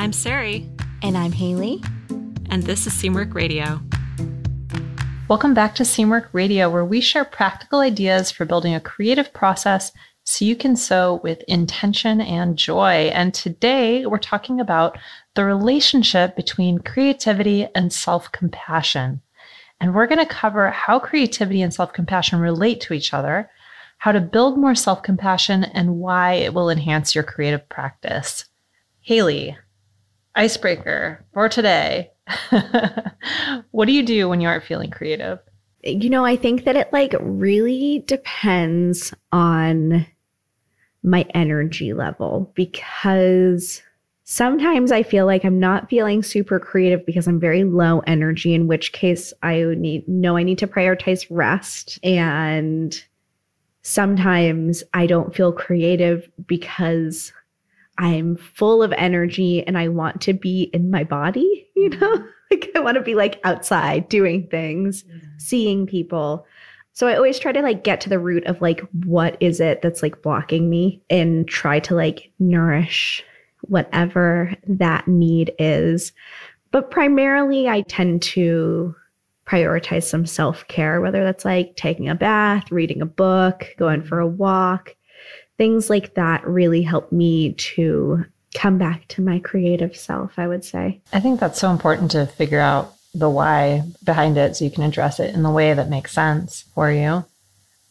I'm Sarai. And I'm Haley. And this is Seamwork Radio. Welcome back to Seamwork Radio, where we share practical ideas for building a creative process so you can sew with intention and joy. And today we're talking about the relationship between creativity and self-compassion. And we're going to cover how creativity and self-compassion relate to each other, how to build more self-compassion, and why it will enhance your creative practice. Haley, icebreaker for today. What do you do when you aren't feeling creative? I think that it really depends on my energy level, because sometimes I feel like I'm not feeling super creative because I'm very low energy, in which case I need to prioritize rest. And sometimes I don't feel creative because I'm full of energy and I want to be in my body, I want to be outside doing things, seeing people. So I always try to get to the root of what is it that's blocking me, and try to nourish whatever that need is. But primarily I tend to prioritize some self-care, whether that's taking a bath, reading a book, going for a walk. Things like that really help me to come back to my creative self, I would say. I think that's so important to figure out the why behind it so you can address it in the way that makes sense for you.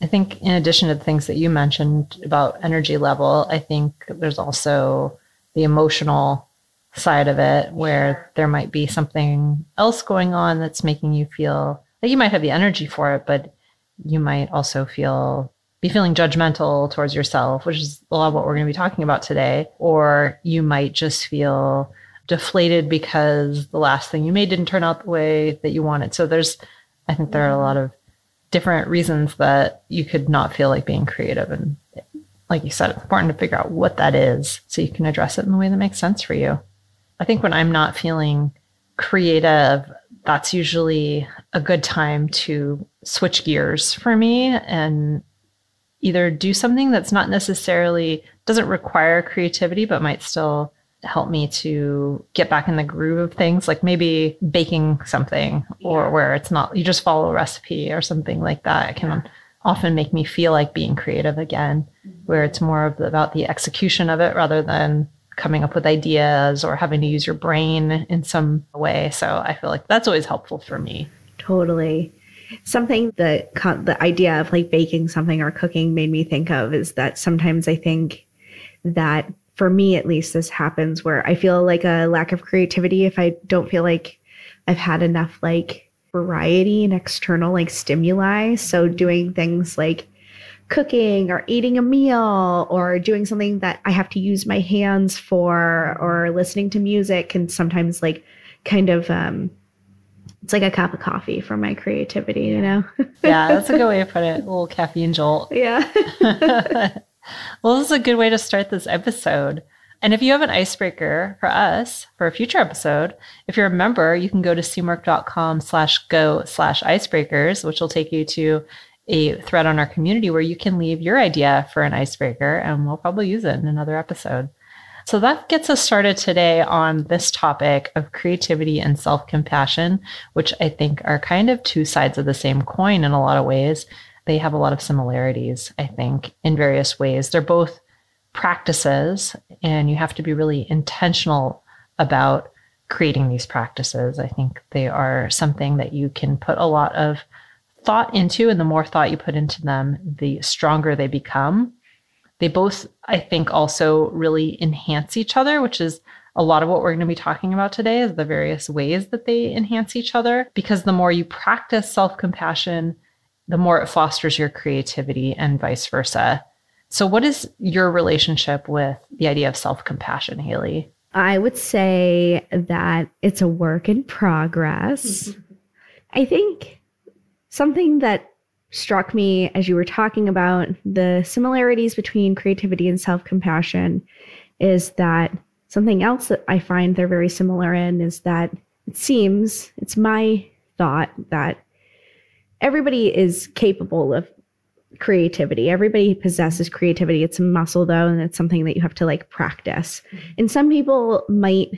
I think in addition to the things that you mentioned about energy level, I think there's also the emotional side of it, where there might be something else going on that's making you feel like you might have the energy for it, but you might also be feeling judgmental towards yourself, which is a lot of what we're going to be talking about today. Or you might just feel deflated because the last thing you made didn't turn out the way that you wanted. So I think there are a lot of different reasons that you could not feel like being creative. And like you said, it's important to figure out what that is so you can address it in the way that makes sense for you. I think when I'm not feeling creative, that's usually a good time to switch gears for me and either do something that's not necessarily, doesn't require creativity, but might still help me to get back in the groove of things, like maybe baking something, or where it's not, you just follow a recipe or something like that. It can often make me feel like being creative again, where it's more about the execution of it rather than coming up with ideas or having to use your brain in some way. So I feel like that's always helpful for me. Totally. Something that the idea of baking something or cooking made me think of is that sometimes I think that, for me at least, this happens where I feel a lack of creativity if I don't feel like I've had enough variety and external stimuli. So doing things like cooking or eating a meal or doing something that I have to use my hands for, or listening to music can sometimes it's like a cup of coffee for my creativity, Yeah, that's a good way to put it. A little caffeine jolt. Yeah. Well, this is a good way to start this episode. And if you have an icebreaker for us for a future episode, if you're a member, you can go to seamwork.com/go/icebreakers, which will take you to a thread on our community where you can leave your idea for an icebreaker, and we'll probably use it in another episode. So that gets us started today on this topic of creativity and self-compassion, which I think are kind of two sides of the same coin in a lot of ways. They have a lot of similarities, I think, in various ways. They're both practices, and you have to be really intentional about creating these practices. I think they are something that you can put a lot of thought into, and the more thought you put into them, the stronger they become. They both, I think, also really enhance each other, which is a lot of what we're going to be talking about today, is the various ways that they enhance each other. Because the more you practice self-compassion, the more it fosters your creativity, and vice versa. So what is your relationship with the idea of self-compassion, Haley? I would say that it's a work in progress. I think something that struck me as you were talking about the similarities between creativity and self-compassion is that something else that I find they're very similar in is that it's my thought that everybody is capable of creativity. Everybody possesses creativity. It's a muscle though, and it's something that you have to like practice. And some people might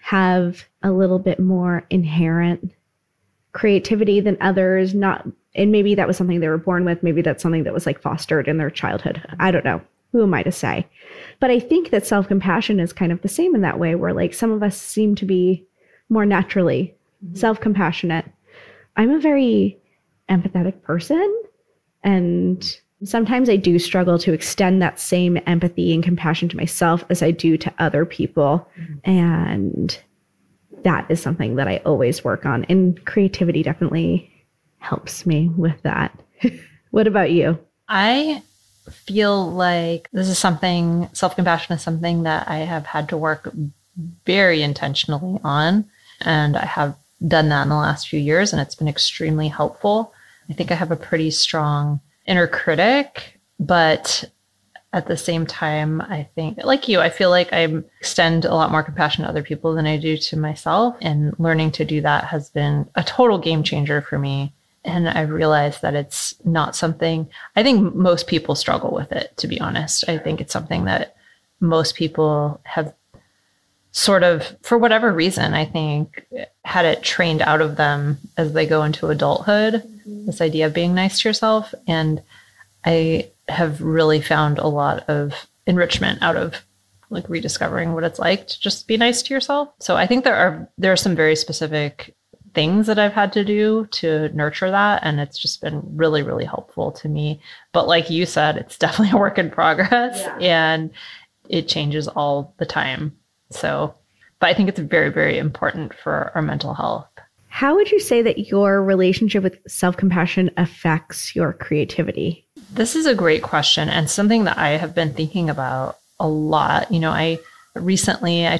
have a little bit more inherent creativity than others, and maybe that was something they were born with. Maybe that's something that was like fostered in their childhood. I don't know. Who am I to say? But I think that self-compassion is kind of the same in that way, where like some of us seem to be more naturally self-compassionate. I'm a very empathetic person, and sometimes I do struggle to extend that same empathy and compassion to myself as I do to other people. And that is something that I always work on. And creativity definitely helps me with that. What about you? I feel like this is something, self-compassion is something that I have had to work very intentionally on. And I have done that in the last few years, and it's been extremely helpful. I think I have a pretty strong inner critic, but at the same time, I think, like you, I feel like I extend a lot more compassion to other people than I do to myself. And learning to do that has been a total game changer for me. And I realized that it's not something, I think most people struggle with it, to be honest. I think it's something that most people have sort of, for whatever reason, I think, had it trained out of them as they go into adulthood, this idea of being nice to yourself. And I have really found a lot of enrichment out of like rediscovering what it's like to just be nice to yourself. So I think there are some very specific things that I've had to do to nurture that. And it's just been really, really helpful to me. But like you said, it's definitely a work in progress and it changes all the time. So, but I think it's very, very important for our mental health. How would you say that your relationship with self-compassion affects your creativity? This is a great question and something that I have been thinking about a lot. You know, I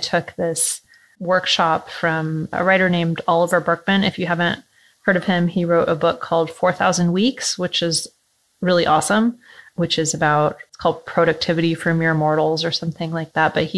took this workshop from a writer named Oliver Burkeman. If you haven't heard of him, he wrote a book called 4,000 Weeks, which is really awesome, which is it's called Productivity for Mere Mortals or something like that. But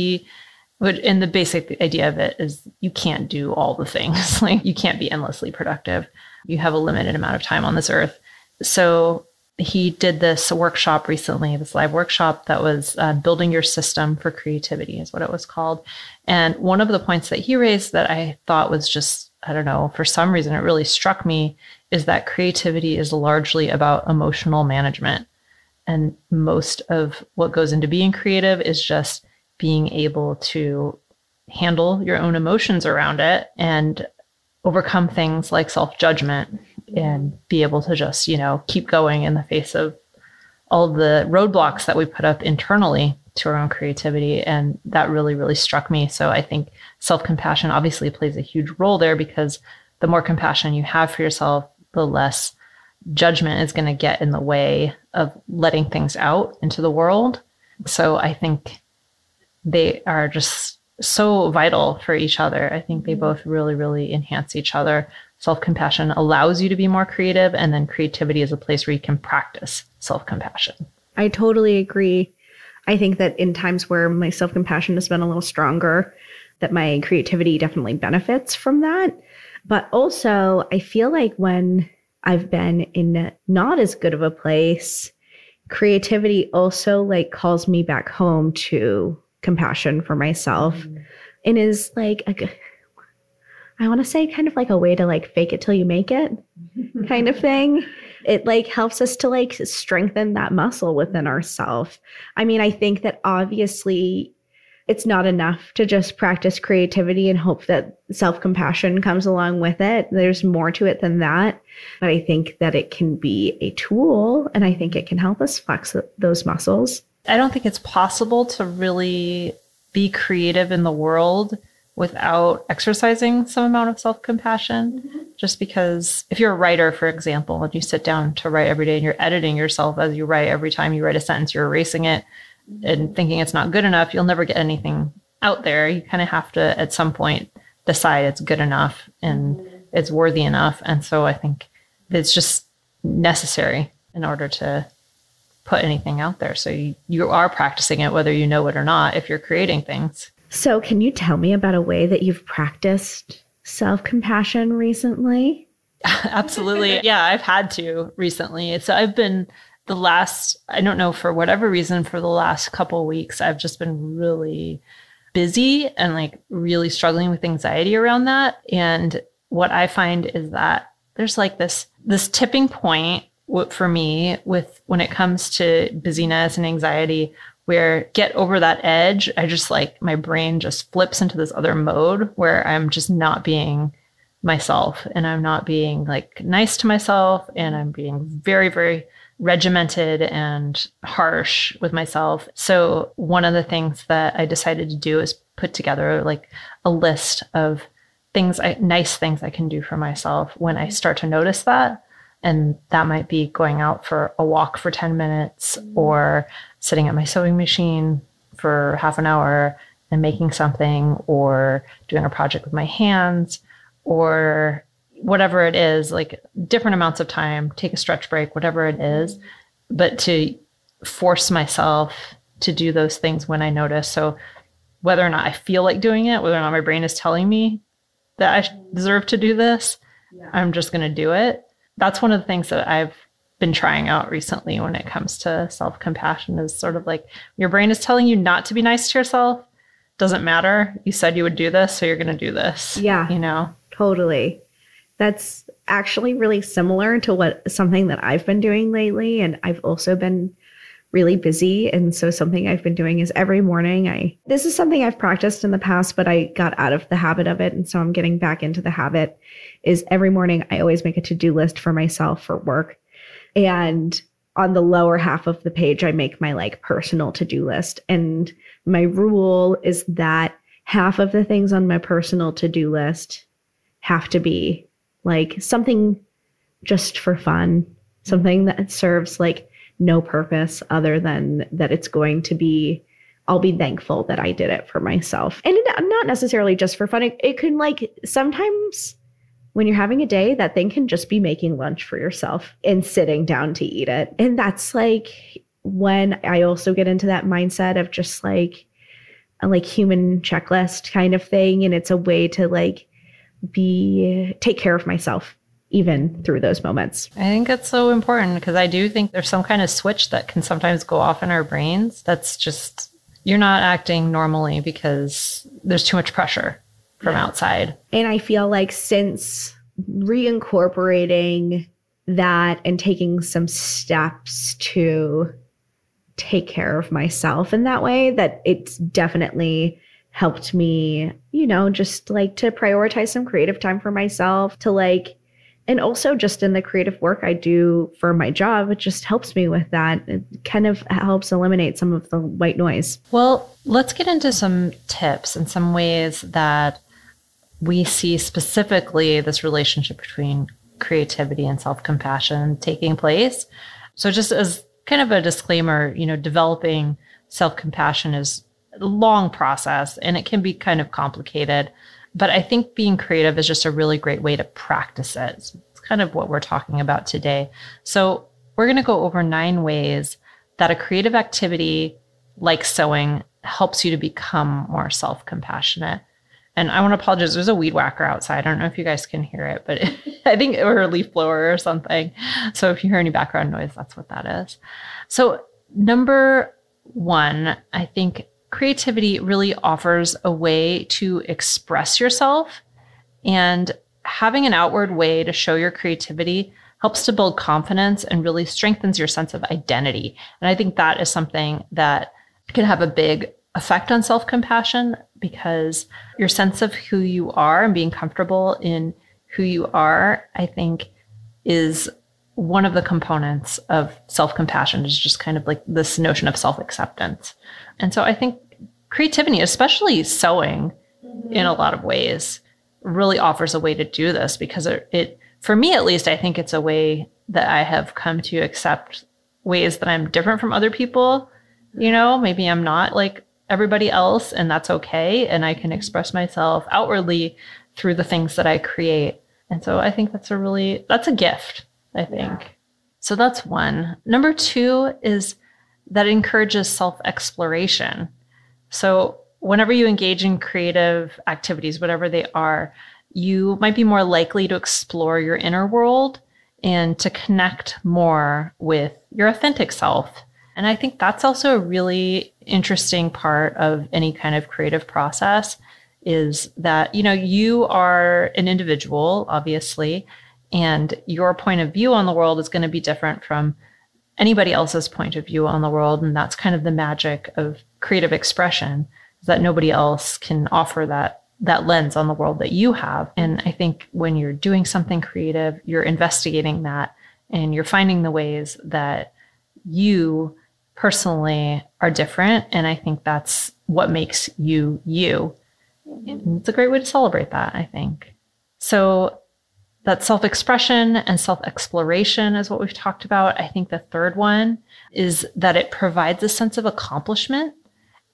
and the basic idea of it is you can't do all the things. Like you can't be endlessly productive. You have a limited amount of time on this earth. So he did this workshop recently, this live workshop that was building your system for creativity is what it was called. And one of the points that he raised that I thought was just, I don't know, for some reason, it really struck me is that creativity is largely about emotional management. And most of what goes into being creative is just being able to handle your own emotions around it and overcome things like self-judgment and be able to just, keep going in the face of all the roadblocks that we put up internally to our own creativity. And that really, really struck me. So I think self-compassion obviously plays a huge role there because the more compassion you have for yourself, the less judgment is going to get in the way of letting things out into the world. So I think they are just so vital for each other. I think they both really, really enhance each other. Self-compassion allows you to be more creative, and then creativity is a place where you can practice self-compassion. I totally agree. I think that in times where my self-compassion has been a little stronger, that my creativity definitely benefits from that. But also, I feel like when I've been in not as good of a place, creativity also like calls me back home to compassion for myself and is like I want to say kind of like a way to like fake it till you make it kind of thing. It like helps us to like strengthen that muscle within ourselves. I mean, I think that obviously it's not enough to just practice creativity and hope that self-compassion comes along with it. There's more to it than that. But I think that it can be a tool, and I think it can help us flex those muscles. I don't think it's possible to really be creative in the world without exercising some amount of self-compassion. Just because if you're a writer, for example, and you sit down to write every day and you're editing yourself as you write, every time you write a sentence, you're erasing it and thinking it's not good enough, you'll never get anything out there. You kind of have to, at some point, decide it's good enough and it's worthy enough. And so I think it's just necessary in order to put anything out there. So you are practicing it, whether you know it or not, if you're creating things. So can you tell me about a way that you've practiced self-compassion recently? Absolutely. Yeah, I've had to recently. So I've been I don't know, for whatever reason, for the last couple of weeks, I've just been really busy and like really struggling with anxiety around that. And what I find is that there's like this tipping point for me when it comes to busyness and anxiety, where get over that edge, I just like, my brain just flips into this other mode where I'm just not being myself, and I'm not being like nice to myself, and I'm being very, very regimented and harsh with myself. So one of the things that I decided to do is put together like a list of nice things I can do for myself when I start to notice that. And that might be going out for a walk for 10 minutes or sitting at my sewing machine for half an hour and making something, or doing a project with my hands, or whatever it is, like different amounts of time, take a stretch break, whatever it is, but to force myself to do those things when I notice. So whether or not I feel like doing it, whether or not my brain is telling me that I deserve to do this, I'm just going to do it. That's one of the things that I've been trying out recently when it comes to self-compassion, is sort of like your brain is telling you not to be nice to yourself. Doesn't matter. You said you would do this, so you're going to do this. Yeah. You know? Totally. That's actually really similar to something that I've been doing lately. And I've also been really busy. And so something I've been doing is every morning, this is something I've practiced in the past, but I got out of the habit of it. And so I'm getting back into the habit, is every morning I always make a to-do list for myself for work. And on the lower half of the page, I make my like personal to-do list. And my rule is that half of the things on my personal to-do list have to be like something just for fun, something that serves like no purpose other than that it's going to be, I'll be thankful that I did it for myself. And not necessarily just for fun. It can like, sometimes when you're having a day, that thing can just be making lunch for yourself and sitting down to eat it. And that's like when I also get into that mindset of just like a like human checklist kind of thing. And it's a way to like take care of myself even through those moments. I think it's so important, because I do think there's some kind of switch that can sometimes go off in our brains. That's just, you're not acting normally because there's too much pressure from outside. And I feel like since reincorporating that and taking some steps to take care of myself in that way, that it's definitely helped me, just like to prioritize some creative time for myself, to like, and also just in the creative work I do for my job, it just helps me with that. It kind of helps eliminate some of the white noise. Well, let's get into some tips and some ways that we see specifically this relationship between creativity and self-compassion taking place. So just as kind of a disclaimer, developing self-compassion is a long process and it can be kind of complicated, but I think being creative is just a really great way to practice it. So it's kind of what we're talking about today. So we're going to go over 9 ways that a creative activity like sewing helps you to become more self-compassionate. And I want to apologize. There's a weed whacker outside. I don't know if you guys can hear it, but I think, or a leaf blower or something. So if you hear any background noise, that's what that is. So number 1, I think creativity really offers a way to express yourself, and having an outward way to show your creativity helps to build confidence and really strengthens your sense of identity. And I think that is something that can have a big effect on self-compassion, because your sense of who you are and being comfortable in who you are, I think, is one of the components of self-compassion, is just kind of like this notion of self-acceptance. And so I think creativity, especially sewing, in a lot of ways, really offers a way to do this, because it, for me at least, I think it's a way that I have come to accept ways that I'm different from other people. Maybe I'm not like everybody else, and that's okay. And I can express myself outwardly through the things that I create. And so I think that's a gift, I think. Yeah. So that's 1. Number 2 is that it encourages self-exploration. So whenever you engage in creative activities, whatever they are, you might be more likely to explore your inner world and to connect more with your authentic self. And I think that's also a really interesting part of any kind of creative process is that, you are an individual, obviously, and your point of view on the world is going to be different from anybody else's point of view on the world. And that's kind of the magic of creative expression, is that nobody else can offer that lens on the world that you have. And I think when you're doing something creative, you're investigating that and you're finding the ways that you personally are different. And I think that's what makes you, you. And it's a great way to celebrate that, I think. So that self-expression and self-exploration is what we've talked about. I think the third one is that it provides a sense of accomplishment.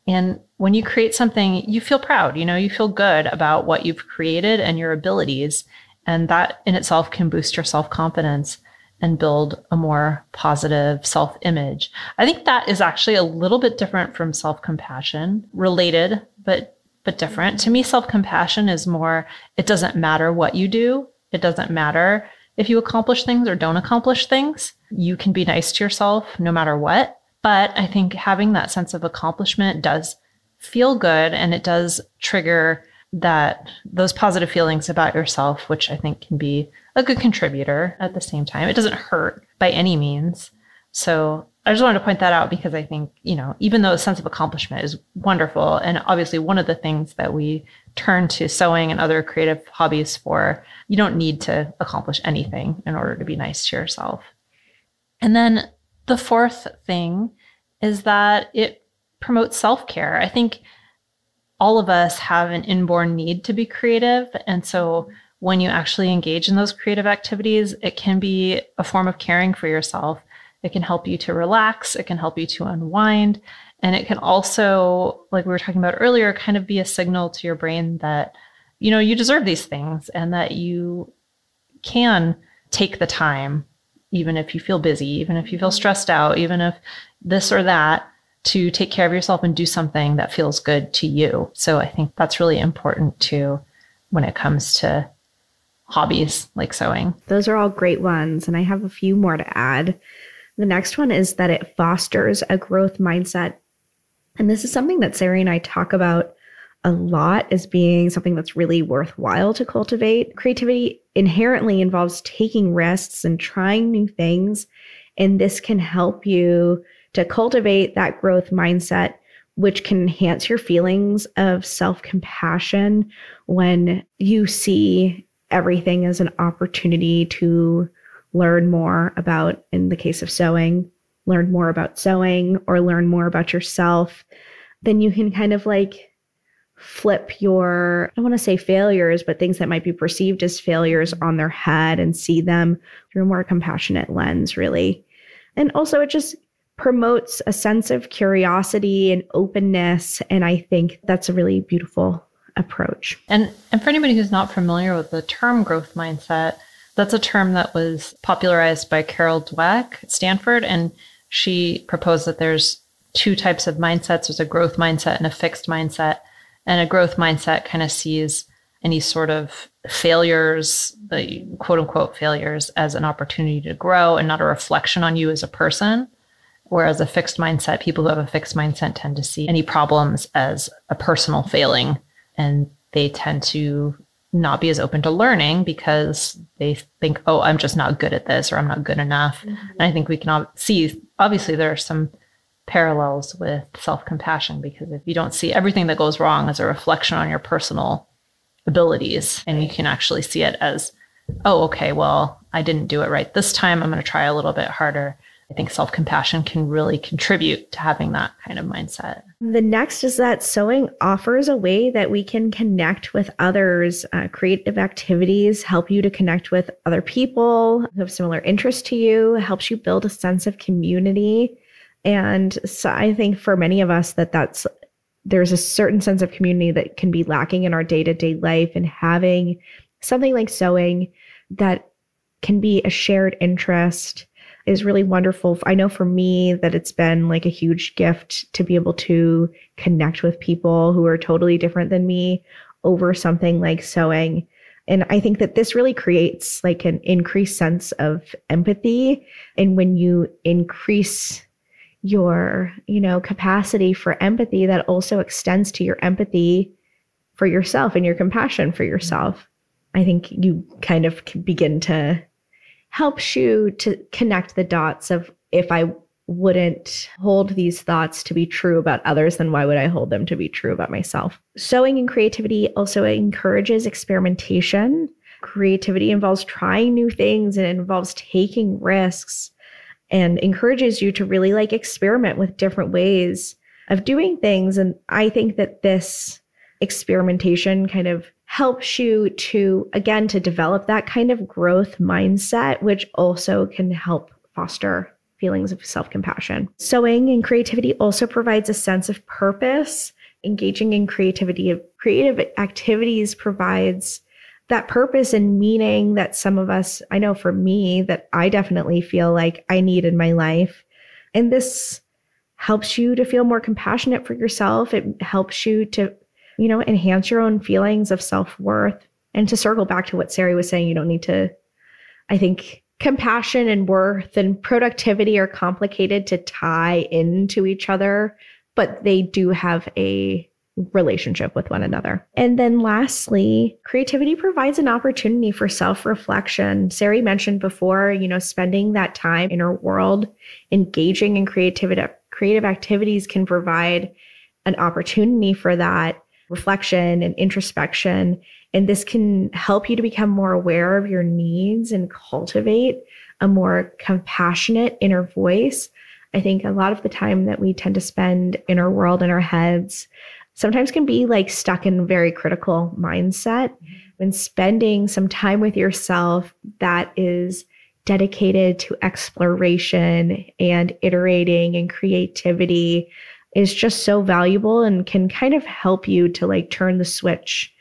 And when you create something, you feel proud, you feel good about what you've created and your abilities. And that in itself can boost your self-confidence and build a more positive self-image. I think that is actually a little bit different from self-compassion, related, but different. To me, self-compassion is more, it doesn't matter what you do. It doesn't matter if you accomplish things or don't accomplish things. You can be nice to yourself no matter what. But I think having that sense of accomplishment does feel good, and it does trigger those positive feelings about yourself, which I think can be a good contributor at the same time. It doesn't hurt by any means. So I just wanted to point that out because I think, even though a sense of accomplishment is wonderful, and obviously one of the things that we turn to sewing and other creative hobbies for, you don't need to accomplish anything in order to be nice to yourself. And then the fourth thing is that it promotes self-care. I think all of us have an inborn need to be creative. And so when you actually engage in those creative activities, it can be a form of caring for yourself. It can help you to relax. It can help you to unwind. And it can also, like we were talking about earlier, kind of be a signal to your brain that, you deserve these things and that you can take the time, even if you feel busy, even if you feel stressed out, even if this or that, to take care of yourself and do something that feels good to you. So I think that's really important too when it comes to hobbies like sewing. Those are all great ones. And I have a few more to add. The next one is that it fosters a growth mindset. And this is something that Sarai and I talk about a lot as being something that's really worthwhile to cultivate. Creativity inherently involves taking risks and trying new things. And this can help you to cultivate that growth mindset, which can enhance your feelings of self-compassion when you see everything as an opportunity to learn more about, in the case of sewing, learn more about sewing or learn more about yourself. Then you can kind of like flip your, I don't want to say failures, but things that might be perceived as failures on their head and see them through a more compassionate lens, really. And also it just promotes a sense of curiosity and openness. And I think that's a really beautiful approach. And for anybody who's not familiar with the term growth mindset, that's a term that was popularized by Carol Dweck at Stanford. And she proposed that there's two types of mindsets. There's a growth mindset and a fixed mindset. And a growth mindset kind of sees any sort of failures, the quote unquote failures, as an opportunity to grow and not a reflection on you as a person. Whereas a fixed mindset, people who have a fixed mindset tend to see any problems as a personal failing. And they tend to not be as open to learning because they think, oh, I'm just not good at this, or I'm not good enough. Mm-hmm. And I think we can see, obviously, there are some parallels with self-compassion, because if you don't see everything that goes wrong as a reflection on your personal abilities, and you can actually see it as, oh, okay, well, I didn't do it right this time, I'm going to try a little bit harder. I think self-compassion can really contribute to having that kind of mindset. The next is that sewing offers a way that we can connect with others. Creative activities help you to connect with other people who have similar interests to you, helps you build a sense of community. And so I think for many of us there's a certain sense of community that can be lacking in our day-to-day life, and having something like sewing that can be a shared interest is really wonderful. I know for me that it's been like a huge gift to be able to connect with people who are totally different than me over something like sewing. And I think that this really creates like an increased sense of empathy. And when you increase your, capacity for empathy, that also extends to your empathy for yourself and your compassion for yourself. I think you kind of begin to helps you to connect the dots of, if I wouldn't hold these thoughts to be true about others, then why would I hold them to be true about myself? Sewing and creativity also encourages experimentation. Creativity involves trying new things, and it involves taking risks, and encourages you to really like experiment with different ways of doing things. And I think that this experimentation kind of helps you to, again, to develop that kind of growth mindset, which also can help foster feelings of self-compassion. Sewing and creativity also provides a sense of purpose. Engaging in creative activities provides that purpose and meaning that some of us, I know for me, that I definitely feel like I need in my life. And this helps you to feel more compassionate for yourself. It helps you to, enhance your own feelings of self-worth. And to circle back to what Sarai was saying, you don't need to, I think compassion and worth and productivity are complicated to tie into each other, but they do have a relationship with one another. And then lastly, creativity provides an opportunity for self-reflection. Sarai mentioned before, spending that time in her world, engaging in creative activities can provide an opportunity for that reflection and introspection. And this can help you to become more aware of your needs and cultivate a more compassionate inner voice. I think a lot of the time that we tend to spend in our world, in our heads, sometimes can be like stuck in a very critical mindset. When spending some time with yourself that is dedicated to exploration and iterating and creativity is just so valuable and can kind of help you to like turn the switch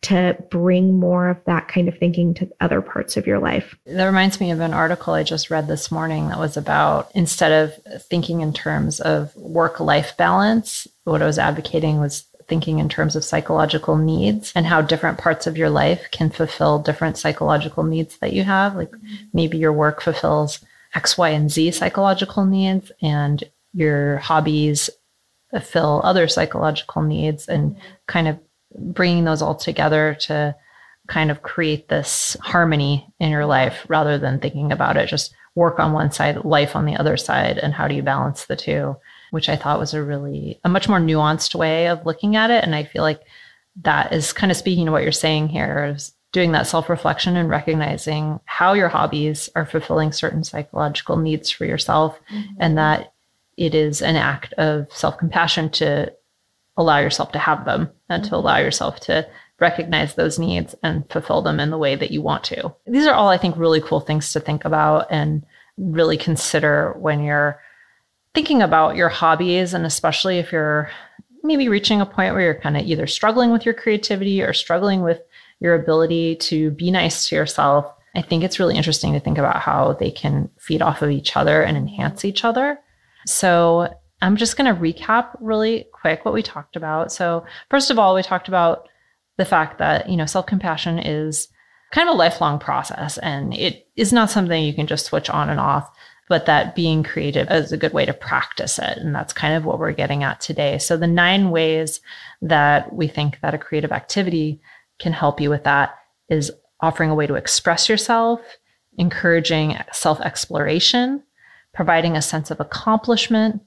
to bring more of that kind of thinking to other parts of your life. That reminds me of an article I just read this morning that was about, instead of thinking in terms of work-life balance, what I was advocating was thinking in terms of psychological needs and how different parts of your life can fulfill different psychological needs that you have. Like maybe your work fulfills X, Y, and Z psychological needs, and your hobbies fill other psychological needs, and kind of bringing those all together to kind of create this harmony in your life, rather than thinking about it just work on one side, life on the other side, and how do you balance the two, which I thought was a much more nuanced way of looking at it. And I feel like that is kind of speaking to what you're saying here, is doing that self-reflection and recognizing how your hobbies are fulfilling certain psychological needs for yourself, and that it is an act of self-compassion to allow yourself to have them and to allow yourself to recognize those needs and fulfill them in the way that you want to. These are all, I think, really cool things to think about and really consider when you're thinking about your hobbies, and especially if you're maybe reaching a point where you're kind of either struggling with your creativity or struggling with your ability to be nice to yourself. I think it's really interesting to think about how they can feed off of each other and enhance each other. So I'm just going to recap really quick what we talked about. So first of all, we talked about the fact that, self-compassion is kind of a lifelong process, and it is not something you can just switch on and off, but that being creative is a good way to practice it. And that's kind of what we're getting at today. So the 9 ways that we think that a creative activity can help you with that is offering a way to express yourself, encouraging self-exploration, providing a sense of accomplishment,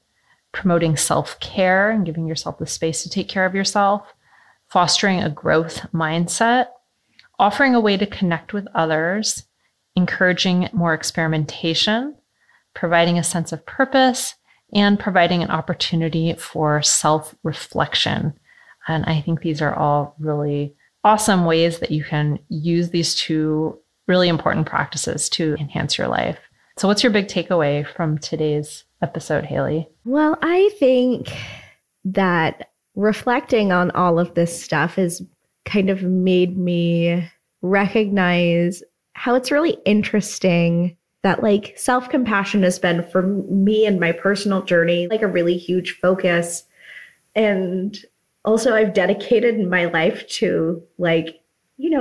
promoting self-care and giving yourself the space to take care of yourself, fostering a growth mindset, offering a way to connect with others, encouraging more experimentation, providing a sense of purpose, and providing an opportunity for self-reflection. And I think these are all really awesome ways that you can use these 2 really important practices to enhance your life. So what's your big takeaway from today's episode, Haley? Well, I think that reflecting on all of this stuff has kind of made me recognize how it's really interesting that like self-compassion has been for me in my personal journey, like a really huge focus. And also I've dedicated my life to like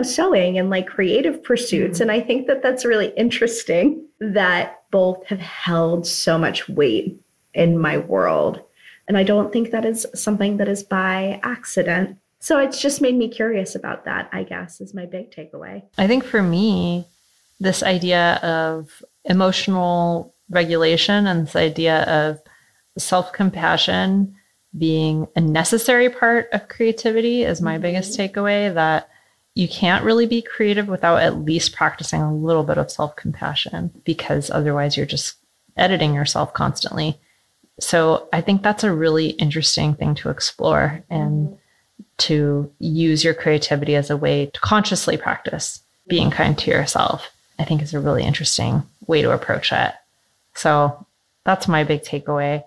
sewing and like creative pursuits. And I think that that's really interesting that both have held so much weight in my world. And I don't think that is something that is by accident. So it's just made me curious about that, I guess, is my big takeaway. I think for me, this idea of emotional regulation and this idea of self-compassion being a necessary part of creativity is my biggest takeaway, that you can't really be creative without at least practicing a little bit of self-compassion, because otherwise you're just editing yourself constantly. So I think that's a really interesting thing to explore, and to use your creativity as a way to consciously practice being kind to yourself, I think is a really interesting way to approach it. So that's my big takeaway.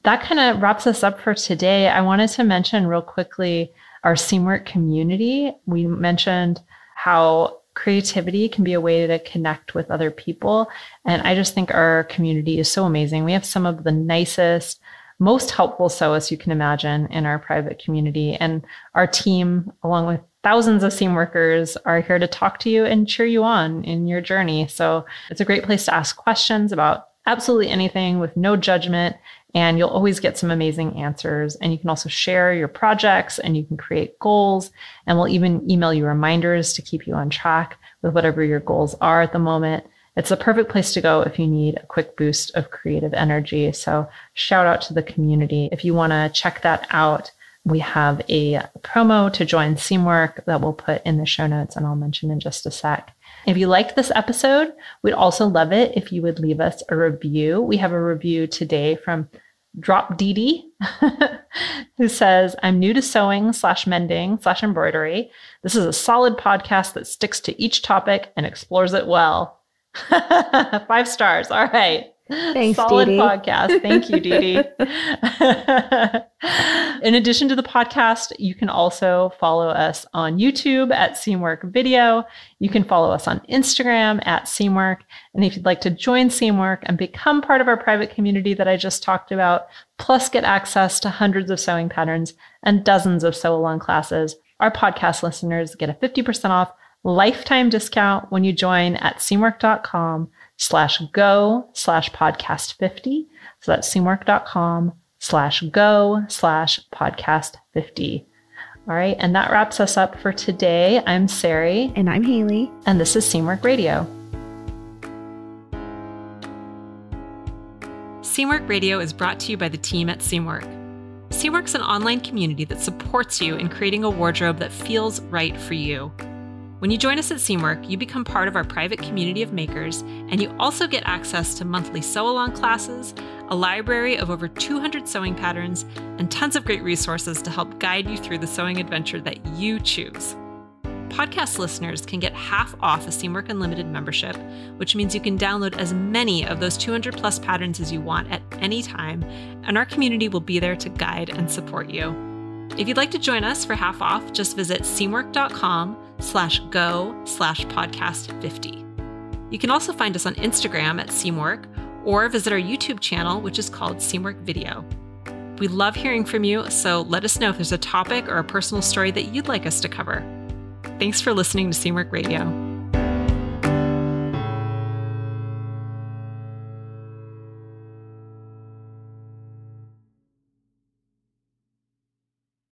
That kind of wraps us up for today. I wanted to mention real quickly our Seamwork community. We mentioned how creativity can be a way to connect with other people. And I just think our community is so amazing. We have some of the nicest, most helpful sewists you can imagine in our private community. And our team, along with thousands of seam workers, are here to talk to you and cheer you on in your journey. So it's a great place to ask questions about absolutely anything with no judgment. And you'll always get some amazing answers. And you can also share your projects, and you can create goals. And we'll even email you reminders to keep you on track with whatever your goals are at the moment. It's the perfect place to go if you need a quick boost of creative energy. So shout out to the community. If you want to check that out, we have a promo to join Seamwork that we'll put in the show notes, and I'll mention in just a sec. If you liked this episode, we'd also love it if you would leave us a review. We have a review today from Drop Dee who says, I'm new to sewing/mending/embroidery. This is a solid podcast that sticks to each topic and explores it well. 5 stars. All right. Thanks, solid Dee Dee. podcast. Thank you, Dee Dee. In addition to the podcast, you can also follow us on YouTube at Seamwork Video. You can follow us on Instagram at Seamwork. And if you'd like to join Seamwork and become part of our private community that I just talked about, plus get access to hundreds of sewing patterns and dozens of sew-along classes, our podcast listeners get a 50% off lifetime discount when you join at seamwork.com/go/podcast50. So that's seamwork.com/go/podcast50. All right. And that wraps us up for today. I'm Sarai. And I'm Haley. And this is Seamwork Radio. Seamwork Radio is brought to you by the team at Seamwork. Seamwork's an online community that supports you in creating a wardrobe that feels right for you. When you join us at Seamwork, you become part of our private community of makers, and you also get access to monthly sew-along classes, a library of over 200 sewing patterns, and tons of great resources to help guide you through the sewing adventure that you choose. Podcast listeners can get half off a Seamwork Unlimited membership, which means you can download as many of those 200 plus patterns as you want at any time, and our community will be there to guide and support you. If you'd like to join us for half off, just visit seamwork.com/go/podcast50. You can also find us on Instagram at Seamwork, or visit our YouTube channel, which is called Seamwork Video. We love hearing from you, so let us know if there's a topic or a personal story that you'd like us to cover. Thanks for listening to Seamwork Radio.